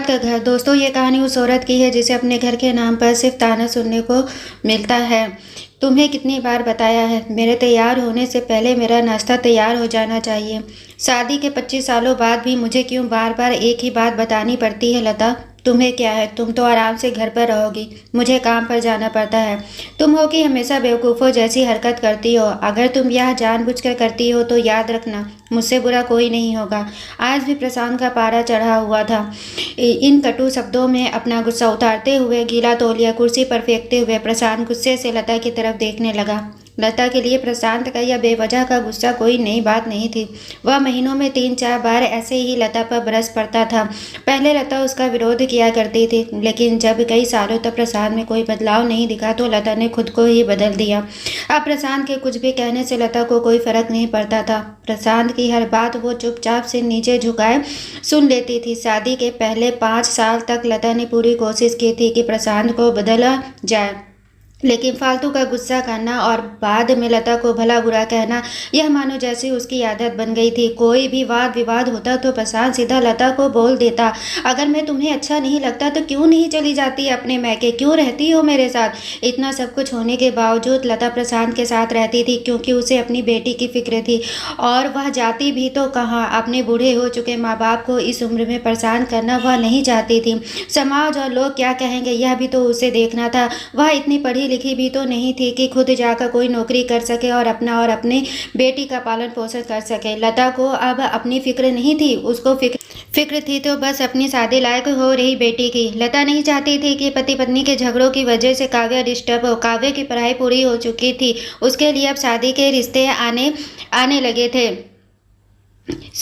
का घर। दोस्तों, ये कहानी उस औरत की है जिसे अपने घर के नाम पर सिर्फ ताना सुनने को मिलता है। तुम्हें कितनी बार बताया है, मेरे तैयार होने से पहले मेरा नाश्ता तैयार हो जाना चाहिए। शादी के 25 सालों बाद भी मुझे क्यों बार बार एक ही बात बतानी पड़ती है? लता, तुम्हें क्या है? तुम तो आराम से घर पर रहोगी, मुझे काम पर जाना पड़ता है। तुम हो कि हमेशा बेवकूफ़ों जैसी हरकत करती हो। अगर तुम यह जानबूझकर करती हो तो याद रखना, मुझसे बुरा कोई नहीं होगा। आज भी प्रशांत का पारा चढ़ा हुआ था। इन कटु शब्दों में अपना गुस्सा उतारते हुए, गीला तौलिया कुर्सी पर फेंकते हुए प्रशांत गुस्से से लता की तरफ देखने लगा। लता के लिए प्रशांत का यह बेवजह का गुस्सा कोई नई बात नहीं थी। वह महीनों में 3-4 बार ऐसे ही लता पर बरस पड़ता था। पहले लता उसका विरोध किया करती थी, लेकिन जब कई सालों तक प्रशांत में कोई बदलाव नहीं दिखा तो लता ने खुद को ही बदल दिया। अब प्रशांत के कुछ भी कहने से लता को कोई फर्क नहीं पड़ता था। प्रशांत की हर बात वो चुपचाप से नीचे झुकाए सुन लेती थी। शादी के पहले 5 साल तक लता ने पूरी कोशिश की थी कि प्रशांत को बदला जाए, लेकिन फालतू का गुस्सा करना और बाद में लता को भला बुरा कहना, यह मानो जैसी उसकी आदत बन गई थी। कोई भी वाद विवाद होता तो प्रशांत सीधा लता को बोल देता, अगर मैं तुम्हें अच्छा नहीं लगता तो क्यों नहीं चली जाती अपने मैके, क्यों रहती हो मेरे साथ? इतना सब कुछ होने के बावजूद लता प्रशांत के साथ रहती थी, क्योंकि उसे अपनी बेटी की फिक्र थी। और वह जाती भी तो कहाँ, अपने बूढ़े हो चुके माँ बाप को इस उम्र में परेशान करना वह नहीं चाहती थी। समाज और लोग क्या कहेंगे, यह भी तो उसे देखना था। वह इतनी पढ़ी लिखी भी तो नहीं थी कि खुद जाकर कोई नौकरी कर सके और अपना और अपने बेटी का पालन पोषण कर सके। लता को अब अपनी फिक्र नहीं थी, उसको फिक्र थी तो बस अपनी शादी लायक हो रही बेटी की। लता नहीं चाहती थी कि पति पत्नी के झगड़ों की वजह से काव्या डिस्टर्ब हो। काव्या की पढ़ाई पूरी हो चुकी थी, उसके लिए अब शादी के रिश्ते आने लगे थे।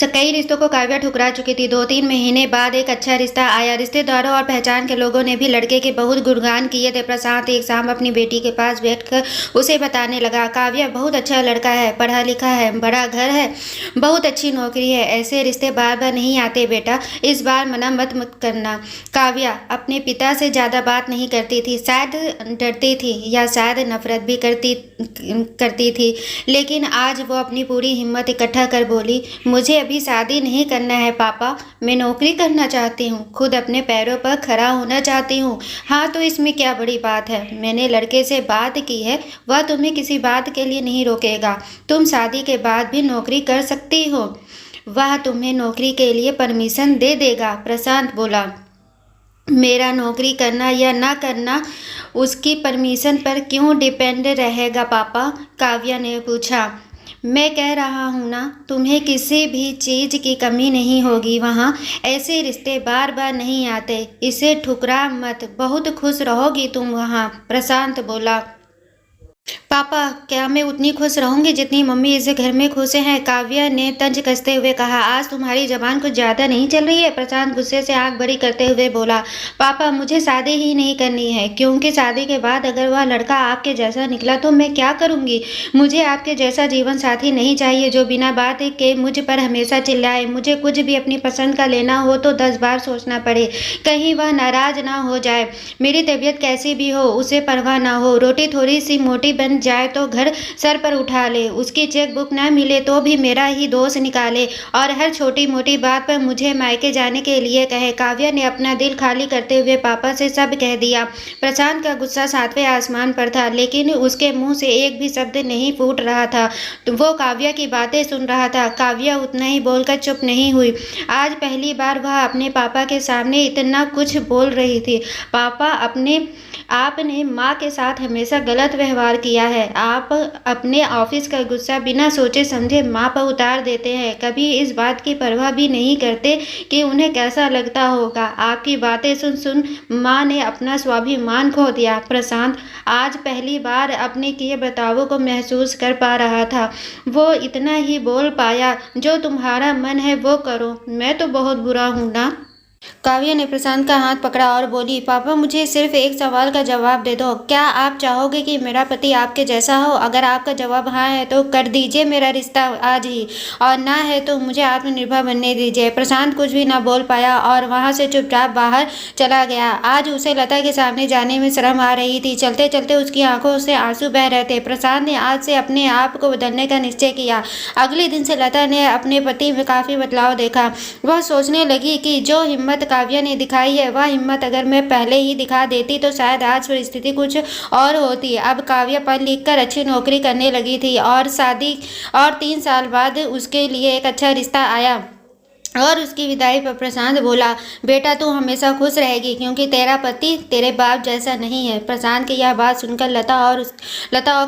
कई रिश्तों को काव्या ठुकरा चुकी थी। 2-3 महीने बाद एक अच्छा रिश्ता आया। रिश्तेदारों और पहचान के लोगों ने भी लड़के के बहुत गुणगान किए थे। प्रशांत एक शाम अपनी बेटी के पास बैठकर उसे बताने लगा, काव्या बहुत अच्छा लड़का है, पढ़ा लिखा है, बड़ा घर है, बहुत अच्छी नौकरी है। ऐसे रिश्ते बार बार नहीं आते बेटा, इस बार मना मत करना। काव्या अपने पिता से ज़्यादा बात नहीं करती थी, शायद डरती थी या शायद नफरत भी करती थी, लेकिन आज वो अपनी पूरी हिम्मत इकट्ठा कर बोली, मुझे अभी शादी नहीं करना है पापा, मैं नौकरी करना चाहती हूँ, खुद अपने पैरों पर खड़ा होना चाहती हूँ। हाँ तो इसमें क्या बड़ी बात है? मैंने लड़के से बात की है, वह तुम्हें किसी बात के लिए नहीं रोकेगा। तुम शादी के बाद भी नौकरी कर सकती हो, वह तुम्हें नौकरी के लिए परमिशन दे देगा। प्रशांत बोला, मेरा नौकरी करना या ना करना उसकी परमिशन पर क्यों डिपेंड रहेगा पापा? काव्या ने पूछा। मैं कह रहा हूँ ना, तुम्हें किसी भी चीज़ की कमी नहीं होगी वहाँ। ऐसे रिश्ते बार बार नहीं आते, इसे ठुकरा मत, बहुत खुश रहोगी तुम वहाँ। प्रशांत बोला, पापा क्या मैं उतनी खुश रहूंगी जितनी मम्मी इस घर में खुश हैं? काव्या ने तंज कसते हुए कहा। आज तुम्हारी जबान कुछ ज़्यादा नहीं चल रही है? प्रशांत गुस्से से आंख बड़ी करते हुए बोला, पापा मुझे शादी ही नहीं करनी है, क्योंकि शादी के बाद अगर वह लड़का आपके जैसा निकला तो मैं क्या करूंगी? मुझे आपके जैसा जीवन साथी नहीं चाहिए जो बिना बात के मुझ पर हमेशा चिल्लाए। मुझे कुछ भी अपनी पसंद का लेना हो तो 10 बार सोचना पड़े, कहीं वह नाराज ना हो जाए। मेरी तबीयत कैसी भी हो उसे परवाह ना हो, रोटी थोड़ी सी मोटी बन जाए तो घर सर पर उठा ले, उसकी चेक बुक ना मिले तो भी मेरा ही दोष निकाले, और हर छोटी मोटी बात पर मुझे मायके जाने के लिए कहे। काव्या ने अपना दिल खाली करते हुए पापा से सब कह दिया। प्रशांत का गुस्सा 7वें आसमान पर था, लेकिन उसके मुंह से एक भी शब्द नहीं फूट रहा था। तो वो काव्या की बातें सुन रहा था। काव्या उतना ही बोलकर चुप नहीं हुई। आज पहली बार वह अपने पापा के सामने इतना कुछ बोल रही थी। पापा आपने माँ के साथ हमेशा गलत व्यवहार किया है। आप अपने ऑफिस का गुस्सा बिना सोचे समझे माँ पर उतार देते हैं, कभी इस बात की परवाह भी नहीं करते कि उन्हें कैसा लगता होगा। आपकी बातें सुन सुन माँ ने अपना स्वाभिमान खो दिया। प्रशांत आज पहली बार अपने किए बर्तावों को महसूस कर पा रहा था। वो इतना ही बोल पाया, जो तुम्हारा मन है वो करो, मैं तो बहुत बुरा हूँ ना? काव्या ने प्रशांत का हाथ पकड़ा और बोली, पापा मुझे सिर्फ एक सवाल का जवाब दे दो, क्या आप चाहोगे कि मेरा पति आपके जैसा हो? अगर आपका जवाब हाँ है तो कर दीजिए मेरा रिश्ता आज ही, और ना है तो मुझे आत्मनिर्भर बनने दीजिए। प्रशांत कुछ भी ना बोल पाया और वहाँ से चुपचाप बाहर चला गया। आज उसे लता के सामने जाने में शर्म आ रही थी। चलते चलते उसकी आंखों से आंसू बह रहे थे। प्रशांत ने आज से अपने आप को बदलने का निश्चय किया। अगले दिन से लता ने अपने पति में काफ़ी बदलाव देखा। वह सोचने लगी कि जो हिम्मत हिम्मत काव्या ने दिखाई है, वह हिम्मत अगर मैं पहले ही दिखा देती तो शायद आज परिस्थिति कुछ और होती। अब काव्या पढ़ लिख कर अच्छी नौकरी करने लगी थी और 3 साल बाद उसके लिए एक अच्छा रिश्ता आया। और उसकी विदाई पर प्रशांत बोला, बेटा तू हमेशा खुश रहेगी क्योंकि तेरा पति तेरे बाप जैसा नहीं है। प्रशांत की यह बात सुनकर लता और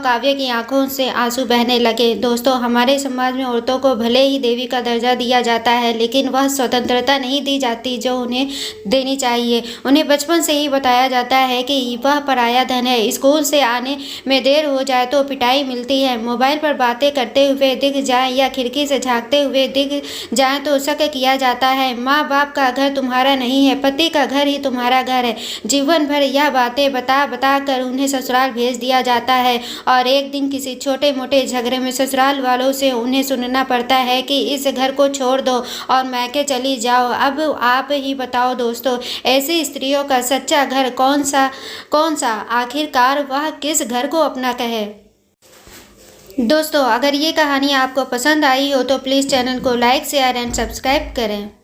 काव्या की आंखों से आंसू बहने लगे। दोस्तों, हमारे समाज में औरतों को भले ही देवी का दर्जा दिया जाता है, लेकिन वह स्वतंत्रता नहीं दी जाती जो उन्हें देनी चाहिए। उन्हें बचपन से ही बताया जाता है कि वह पराया धन है। स्कूल से आने में देर हो जाए तो पिटाई मिलती है, मोबाइल पर बातें करते हुए दिख जाए या खिड़की से झांकते हुए दिख जाए तो शक किया जाता है। माँ बाप का घर तुम्हारा नहीं है, पति का घर ही तुम्हारा घर है। जीवन भर यह बातें बता बता कर उन्हें ससुराल भेज दिया जाता है और एक दिन किसी छोटे मोटे झगड़े में ससुराल वालों से उन्हें सुनना पड़ता है कि इस घर को छोड़ दो और मैके चली जाओ। अब आप ही बताओ दोस्तों, ऐसी स्त्रियों का सच्चा घर कौन सा आखिरकार वह किस घर को अपना कहे। दोस्तों, अगर ये कहानी आपको पसंद आई हो तो प्लीज़ चैनल को लाइक शेयर एंड सब्सक्राइब करें।